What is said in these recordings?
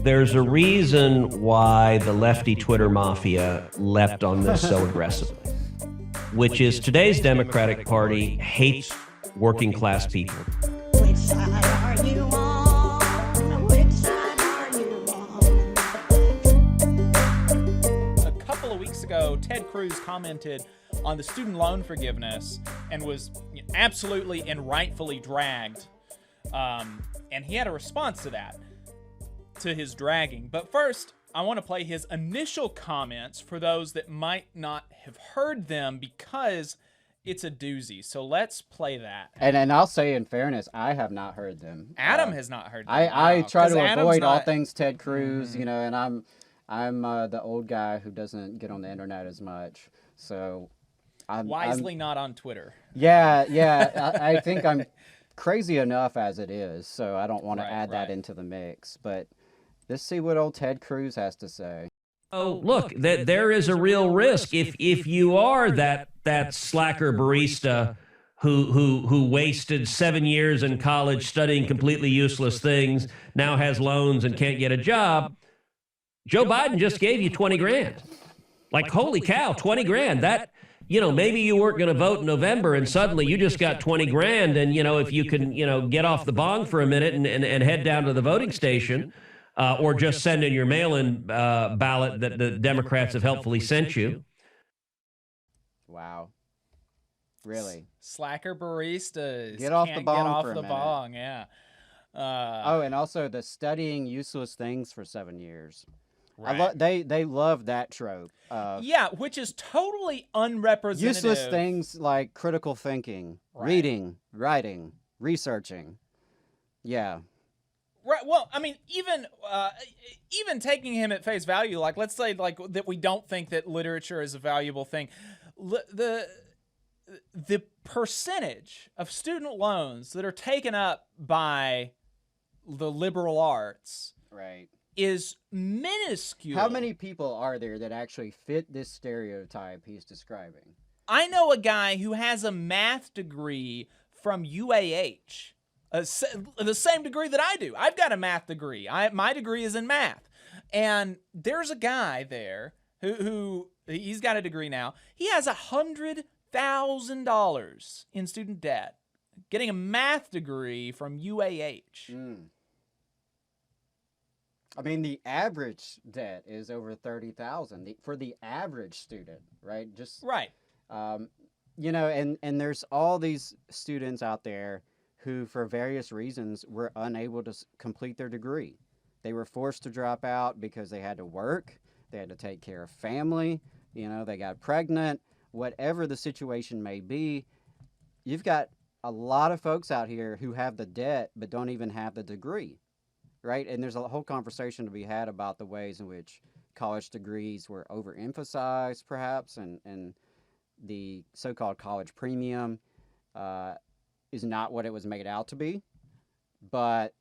There's a reason why the lefty Twitter mafia leapt on this so aggressively, which is today's Democratic Party hates working class people. Which side are you on? Which side are you on? A couple of weeks ago, Ted Cruz commented on the student loan forgiveness and was absolutely and rightfully dragged. And he had a response to that, to his dragging. But first, I want to play his initial comments for those that might not have heard them because it's a doozy. So let's play that. And I'll say in fairness, I have not heard them. Adam has not heard them. I try to Adam's avoid all not- things Ted Cruz, you know, and I'm the old guy who doesn't get on the internet as much. So I'm wisely not on Twitter. Yeah. I think I'm crazy enough as it is, so I don't want to add that right. into the mix. But let's see what old Ted Cruz has to say. Oh, look, there is a real risk if you are that slacker barista who wasted 7 years in college studying completely useless things, now has loans and can't get a job. Joe Biden just gave you 20 grand. Like, holy cow, 20 grand. That, maybe you weren't going to vote in November and suddenly you just got 20 grand. And, if you can, get off the bong for a minute and head down to the voting station, or just send in your mail-in ballot that the Democrats have helpfully sent you. Wow. Really? Slacker baristas. Get off the Can't bong get off for a the minute. bong, yeah. And also the studying useless things for 7 years. Right. They love that trope. Yeah, which is totally unrepresentative. Useless things like critical thinking, reading, writing, researching. Yeah. Right. Well, I mean, even taking him at face value, like let's say like that we don't think that literature is a valuable thing. The percentage of student loans that are taken up by the liberal arts is minuscule. How many people are there that actually fit this stereotype he's describing? I know a guy who has a math degree from UAH. The same degree that I do. I've got a math degree. My degree is in math. And there's a guy there who he's got a degree now. He has $100,000 in student debt, getting a math degree from UAH. I mean, the average debt is over $30,000 for the average student, right? And there's all these students out there who, for various reasons, were unable to complete their degree. They were forced to drop out because they had to work, they had to take care of family, they got pregnant, whatever the situation may be. You've got a lot of folks out here who have the debt but don't even have the degree, right? And there's a whole conversation to be had about the ways in which college degrees were overemphasized, perhaps, and the so-called college premium is not what it was made out to be. But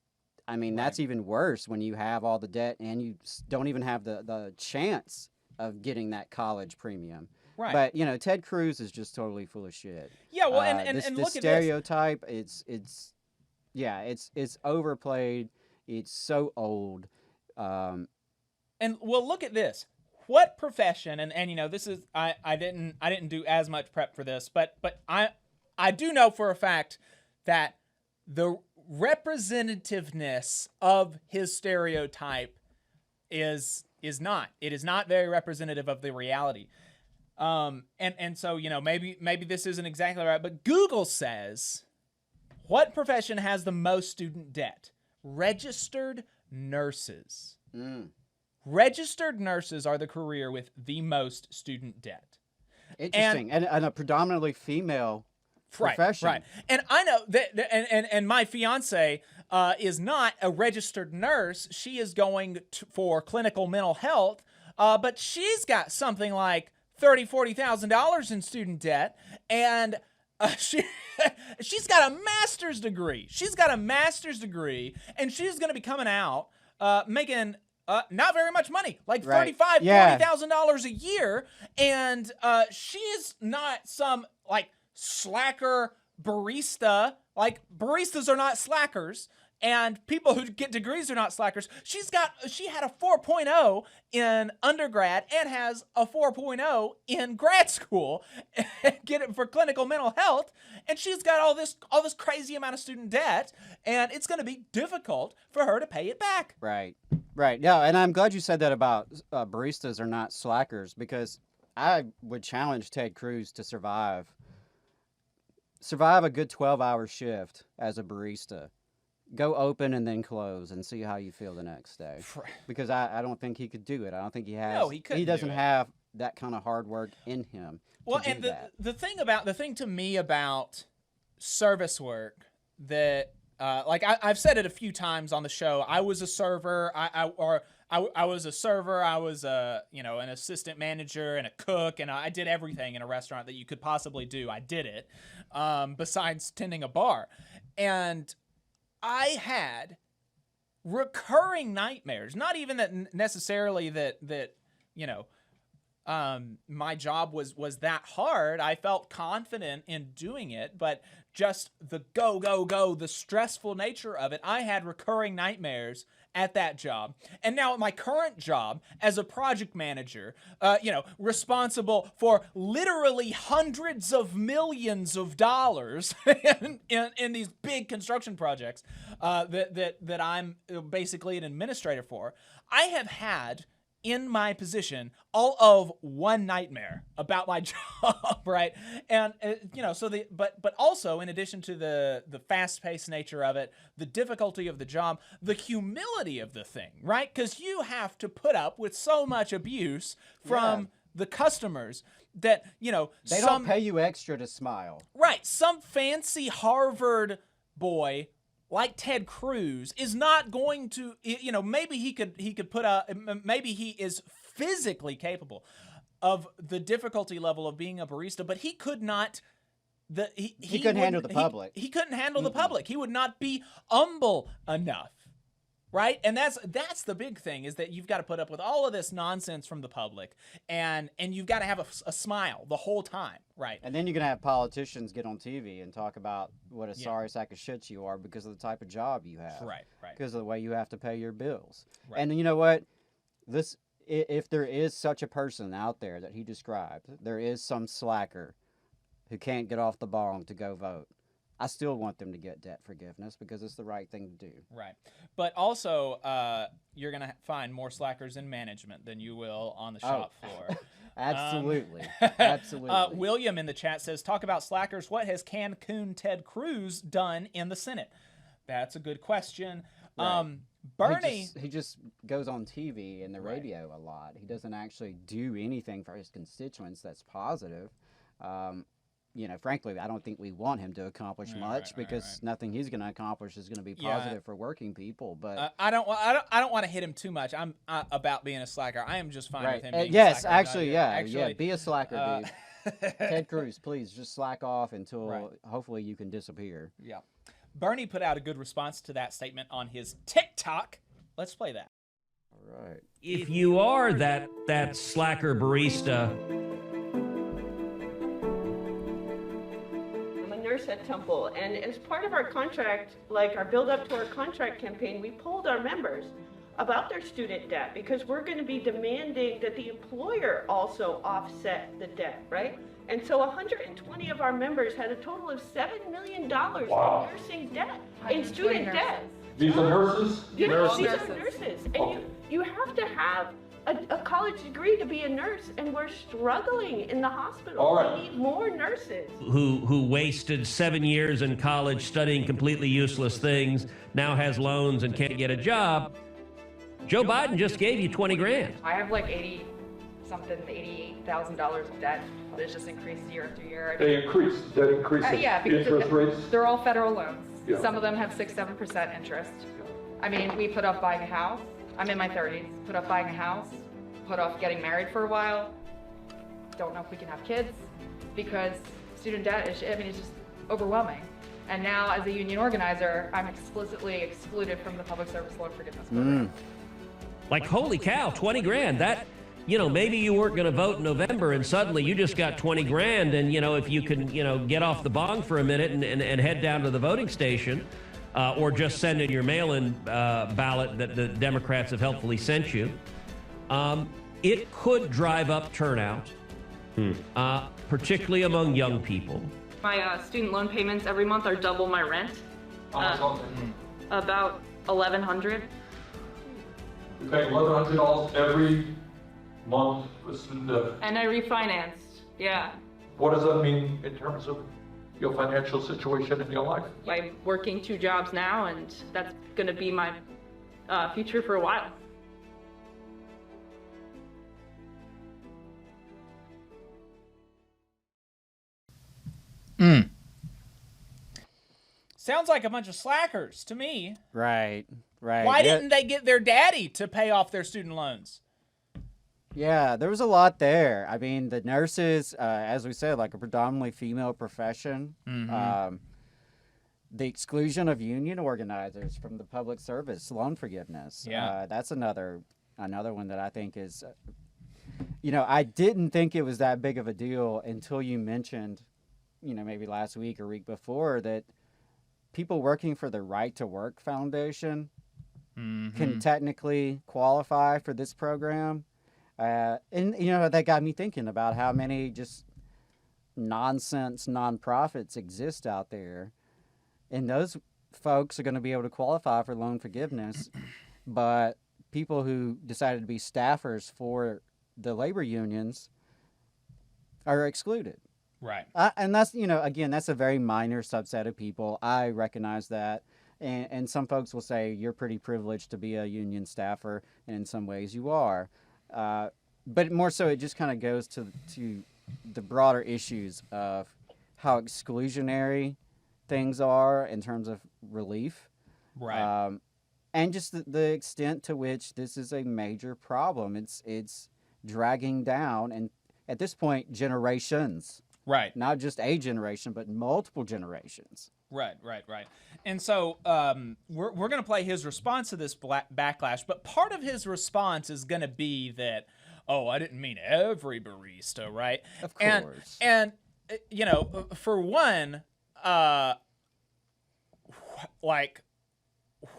I mean, that's even worse when you have all the debt and you don't even have the chance of getting that college premium. Right. But Ted Cruz is just totally full of shit. Yeah, well, this look at this. stereotype, it's overplayed. It's so old. And well, look at this. What profession? And this is I didn't do as much prep for this, but I do know for a fact that the representativeness of his stereotype is not. It is not very representative of the reality. And so, maybe this isn't exactly right, but Google says, what profession has the most student debt? Registered nurses. Registered nurses are the career with the most student debt. Interesting. And a predominantly female profession. Right. And I know that, and my fiance is not a registered nurse. She is going for clinical mental health, but she's got something like $30,000-$40,000 in student debt, and she's got a master's degree. And she's going to be coming out making not very much money, like $40,000 a year, and she is not some like slacker barista. Like, baristas are not slackers. And people who get degrees are not slackers. She had a 4.0 in undergrad and has a 4.0 in grad school, get it for clinical mental health, and she's got all this crazy amount of student debt, and it's going to be difficult for her to pay it back. Right. Yeah, and I'm glad you said that about baristas are not slackers, because I would challenge Ted Cruz to survive a good 12-hour shift as a barista. Go open and then close and see how you feel the next day. Because I don't think he could do it. I don't think he has. No, he couldn't. He doesn't have that kind of hard work in him. Well, and the thing to me about service work that like I've said it a few times on the show. I was a server. I was a server. I was an assistant manager and a cook, and I did everything in a restaurant that you could possibly do. I did it, besides tending a bar, and I had recurring nightmares. Not even that necessarily that my job was that hard. I felt confident in doing it, but just the go, the stressful nature of it. I had recurring nightmares at that job. And now at my current job as a project manager, responsible for literally hundreds of millions of dollars in these big construction projects that I'm basically an administrator for, I have had in my position all of one nightmare about my job, right? And but also in addition to the fast-paced nature of it, the difficulty of the job, the humility of the thing, right? Because you have to put up with so much abuse from the customers that they don't pay you extra to smile, right? Some fancy Harvard boy like Ted Cruz is not going to, maybe he could put maybe he is physically capable of the difficulty level of being a barista, but he could not. He couldn't handle the public. He couldn't handle the public. He would not be humble enough. Right? And that's the big thing, is that you've got to put up with all of this nonsense from the public, and you've got to have a smile the whole time, right? And then you're going to have politicians get on TV and talk about what a sorry sack of shit you are because of the type of job you have. Right. Because of the way you have to pay your bills. Right. And you know what? If there is such a person out there that he described, there is some slacker who can't get off the bong to go vote. I still want them to get debt forgiveness because it's the right thing to do. Right. But also, you're going to find more slackers in management than you will on the shop floor. Absolutely. Absolutely. William in the chat says, talk about slackers. What has Cancun Ted Cruz done in the Senate? That's a good question. Right. Bernie. He just goes on TV and the radio a lot. He doesn't actually do anything for his constituents that's positive. Frankly, I don't think we want him to accomplish much because nothing he's going to accomplish is going to be positive for working people. But I don't want to hit him too much. I'm about being a slacker. I am just fine with him. Being yes, a slacker. Actually, be a slacker, dude. Ted Cruz, please just slack off until hopefully you can disappear. Yeah. Bernie put out a good response to that statement on his TikTok. Let's play that. All right. If you are that slacker barista, nurse at Temple, and as part of our contract, like our build up to our contract campaign, we polled our members about their student debt because we're going to be demanding that the employer also offset the debt, right? And so 120 of our members had a total of $7 million in nursing debt, in student debt. These are nurses? Yeah, these are nurses. And you have to have a college degree to be a nurse, and we're struggling in the hospital. All right. We need more nurses. who wasted 7 years in college studying completely useless things, now has loans and can't get a job. Joe Biden just gave you 20 grand. I have like $88,000 of debt that's just increased year after year. They increase. That increases yeah, because interest rates. They're all federal loans. Yeah. Some of them have 6-7% interest. I mean, we put off buying a house. I'm in my 30s. Put off buying a house. Put off getting married for a while. Don't know if we can have kids because student debt is, it's just overwhelming. And now as a union organizer, I'm explicitly excluded from the public service loan forgiveness program. Like, holy cow, 20 grand. That, maybe you weren't going to vote in November and suddenly you just got 20 grand. And, if you can, get off the bong for a minute and head down to the voting station, or just send in your mail-in ballot that the Democrats have helpfully sent you. It could drive up turnout, particularly among young people. My student loan payments every month are double my rent. About $1,100. You pay $1,100 every month for student debt. And I refinanced, yeah. What does that mean in terms of your financial situation in your life? I'm working 2 jobs now, and that's going to be my future for a while. Sounds like a bunch of slackers to me. Right. Why didn't they get their daddy to pay off their student loans? Yeah, there was a lot there. I mean, the nurses, as we said, like a predominantly female profession. The exclusion of union organizers from the public service loan forgiveness. Yeah. That's another one that I think is, I didn't think it was that big of a deal until you mentioned, maybe last week or week before, that people working for the Right to Work Foundation can technically qualify for this program. And that got me thinking about how many just nonsense nonprofits exist out there. And those folks are going to be able to qualify for loan forgiveness, but people who decided to be staffers for the labor unions are excluded. Right. And that's, again, that's a very minor subset of people. I recognize that. And some folks will say you're pretty privileged to be a union staffer, and in some ways you are. But more so, it just kind of goes to the broader issues of how exclusionary things are in terms of relief. Right. And just the extent to which this is a major problem. It's dragging down, and at this point, generations. Right. Not just a generation, but multiple generations. Right. And so we're going to play his response to this backlash, but part of his response is going to be that, I didn't mean every barista, right? Of course. And for one,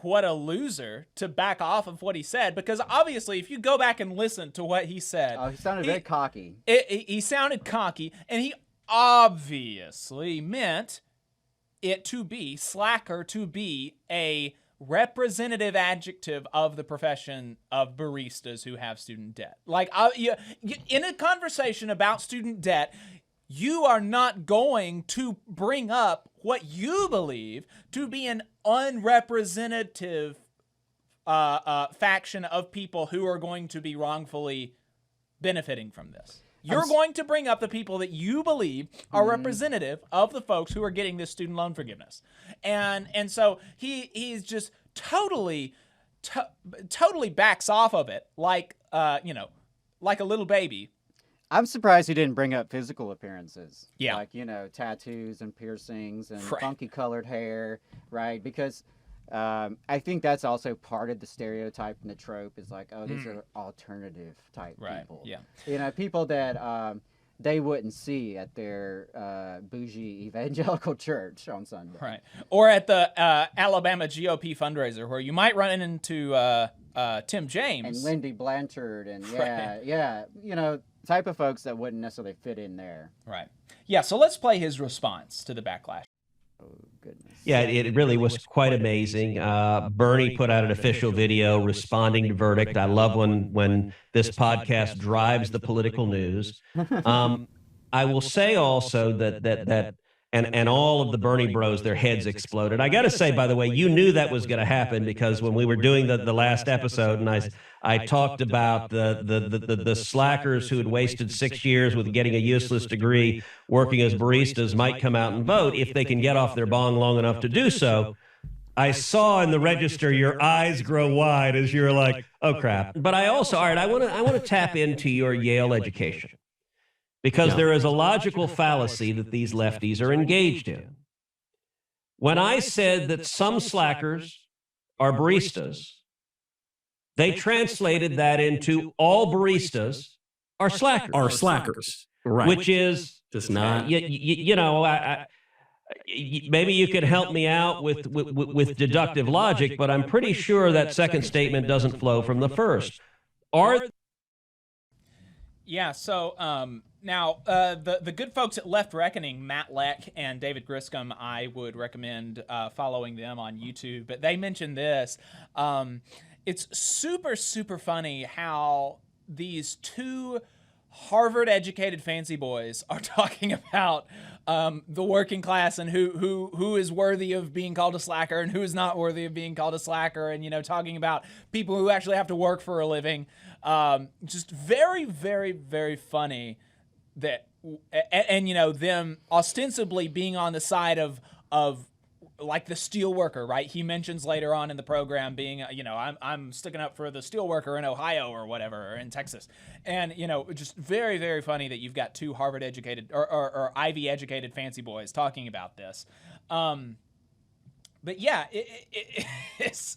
what a loser to back off of what he said, because obviously if you go back and listen to what he said. He sounded very cocky. He sounded cocky, and he obviously meant it to be, slacker to be, a representative adjective of the profession of baristas who have student debt. In a conversation about student debt, you are not going to bring up what you believe to be an unrepresentative faction of people who are going to be wrongfully benefiting from this. You're going to bring up the people that you believe are representative of the folks who are getting this student loan forgiveness. And so he's just totally backs off of it like a little baby. I'm surprised he didn't bring up physical appearances. Yeah. Like, tattoos and piercings and funky colored hair, right? Because I think that's also part of the stereotype and the trope is like, these are alternative type people. Yeah. People that they wouldn't see at their bougie evangelical church on Sunday. Right. Or at the Alabama GOP fundraiser where you might run into Tim James. And Lindy Blanchard and type of folks that wouldn't necessarily fit in there. Right. Yeah, so let's play his response to the backlash. Oh, goodness. Yeah, it really was quite amazing. Bernie put out an official video responding to verdict. I love when this podcast drives the political news. I will say also that and all of the Bernie bros, their heads exploded. I got to say, by the way, you knew that was going to happen because when we were doing the last episode, and I talked about the slackers who had wasted 6 years with getting a useless degree working as baristas might come out and vote if they can get off their bong long enough to do so. I saw in the register your eyes grow wide as you're like, oh crap. But I also, all right, I want to tap into your Yale education. Because there is a logical fallacy that these lefties are engaged in. When I said that some slackers are baristas, they translated that into all baristas are slackers. Right. Which is just not. maybe you could help me out with deductive logic, but I'm pretty sure that second statement doesn't flow from the first. Yeah, so now the good folks at Left Reckoning, Matt Leck and David Griscom, I would recommend following them on YouTube. But they mentioned this. It's super, super funny how these two Harvard-educated fancy boys are talking about the working class and who is worthy of being called a slacker and who is not worthy of being called a slacker, and talking about people who actually have to work for a living. Just very, very, very funny that, and them ostensibly being on the side of like the steel worker, right? He mentions later on in the program being, I'm sticking up for the steel worker in Ohio or whatever, or in Texas. And, just very, very funny that you've got two Harvard educated or Ivy educated fancy boys talking about this. But yeah, it's,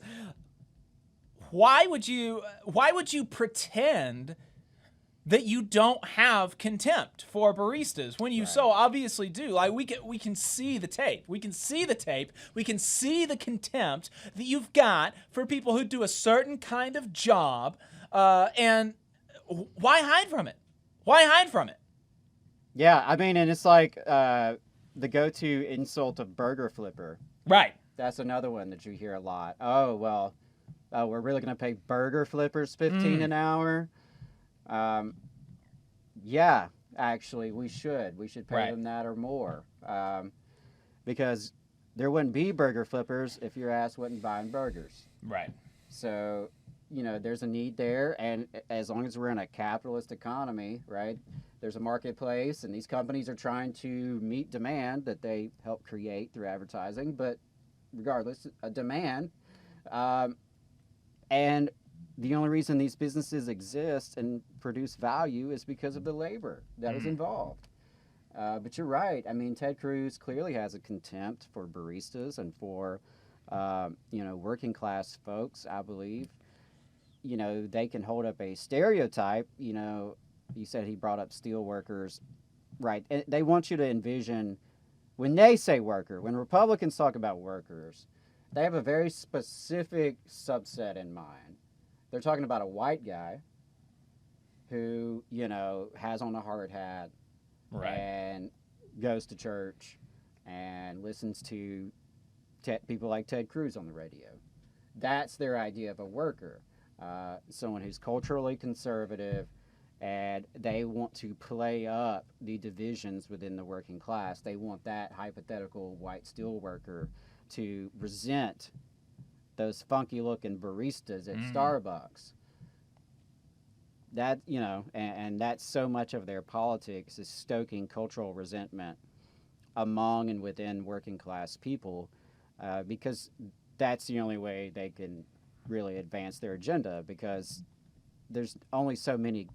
why would you pretend that you don't have contempt for baristas when you so obviously do? Like, we can see the tape. We can see the tape. We can see the contempt that you've got for people who do a certain kind of job. And why hide from it? Why hide from it? Yeah, I mean, and it's like the go-to insult of burger flipper. Right. That's another one that you hear a lot. Oh, well, we're really going to pay burger flippers $15 an hour? Yeah, actually, we should. We should pay them that or more. Because there wouldn't be burger flippers if your ass wasn't buying burgers. Right. So, there's a need there. And as long as we're in a capitalist economy, right, there's a marketplace, and these companies are trying to meet demand that they help create through advertising. But regardless, a demand. And the only reason these businesses exist and produce value is because of the labor that is involved. But you're right. I mean, Ted Cruz clearly has a contempt for baristas and for, working class folks, I believe. They can hold up a stereotype. You said he brought up steel workers. Right. And they want you to envision, when they say worker, when Republicans talk about workers, they have a very specific subset in mind. They're talking about a white guy who, has on a hard hat and goes to church and listens to people like Ted Cruz on the radio. That's their idea of a worker, someone who's culturally conservative, and they want to play up the divisions within the working class. They want that hypothetical white steel worker to resent those funky looking baristas at Starbucks. That, and that's so much of their politics is stoking cultural resentment among and within working class people, because that's the only way they can really advance their agenda, because there's only so many,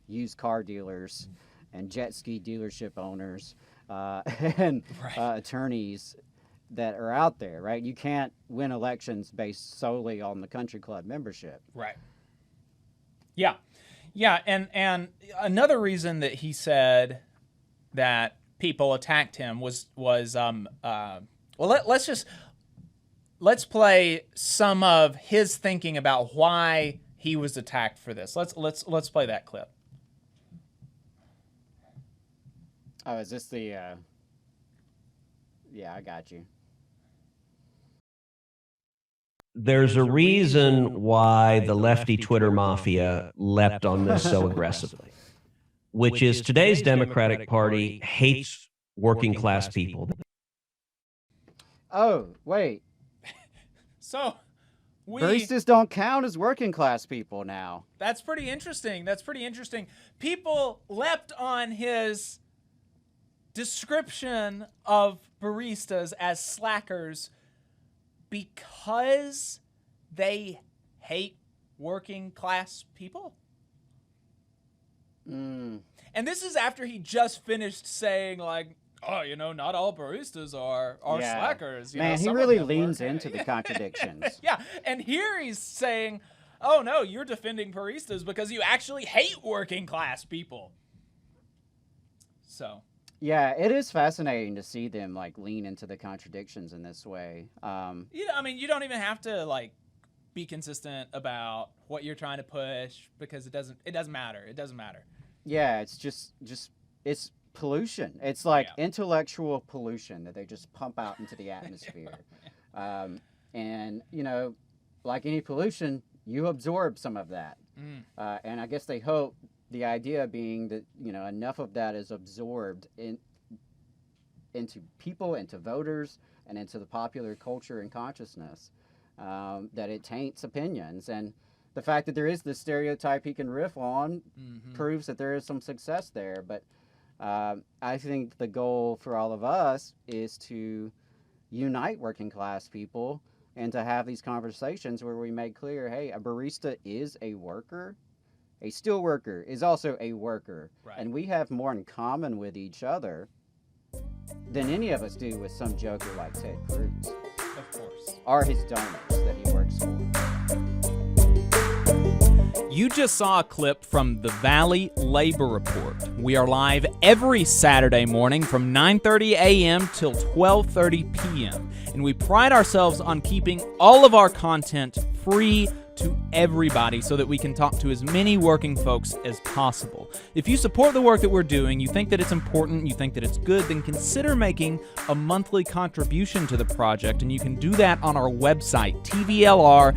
used car dealers and jet ski dealership owners and attorneys that are out there, right? You can't win elections based solely on the country club membership. Right. Yeah. Yeah, and another reason that he said that people attacked him was let's play some of his thinking about why he was attacked for this. Let's play that clip. Oh, is this the yeah, I got you. There's a reason why the lefty Twitter mafia leapt on this so aggressively, which is today's Democratic Party hates working class people. Oh, wait. So baristas don't count as working class people now. That's pretty interesting. People leapt on his description of baristas as slackers because they hate working class people. And this is after he just finished saying, like, oh, not all baristas are slackers. Man, he really leans into the contradictions. Yeah, and here he's saying, oh, no, you're defending baristas because you actually hate working class people. So... Yeah, it is fascinating to see them like lean into the contradictions in this way. I mean, you don't even have to like be consistent about what you're trying to push because it doesn't matter. It doesn't matter. Yeah, it's just it's pollution. It's like intellectual pollution that they just pump out into the atmosphere. And like any pollution, you absorb some of that. And I guess they hope, the idea being that enough of that is absorbed into people, into voters, and into the popular culture and consciousness, that it taints opinions. And the fact that there is this stereotype he can riff on proves that there is some success there. But I think the goal for all of us is to unite working class people and to have these conversations where we make clear, hey, a barista is a worker. A steel worker is also a worker. Right. And we have more in common with each other than any of us do with some joker like Ted Cruz. Of course. Or his donors that he works for. You just saw a clip from the Valley Labor Report. We are live every Saturday morning from 9:30 a.m. till 12:30 p.m. And we pride ourselves on keeping all of our content free to everybody so that we can talk to as many working folks as possible. If you support the work that we're doing, you think that it's important, you think that it's good, then consider making a monthly contribution to the project, and you can do that on our website, tvlr.fm.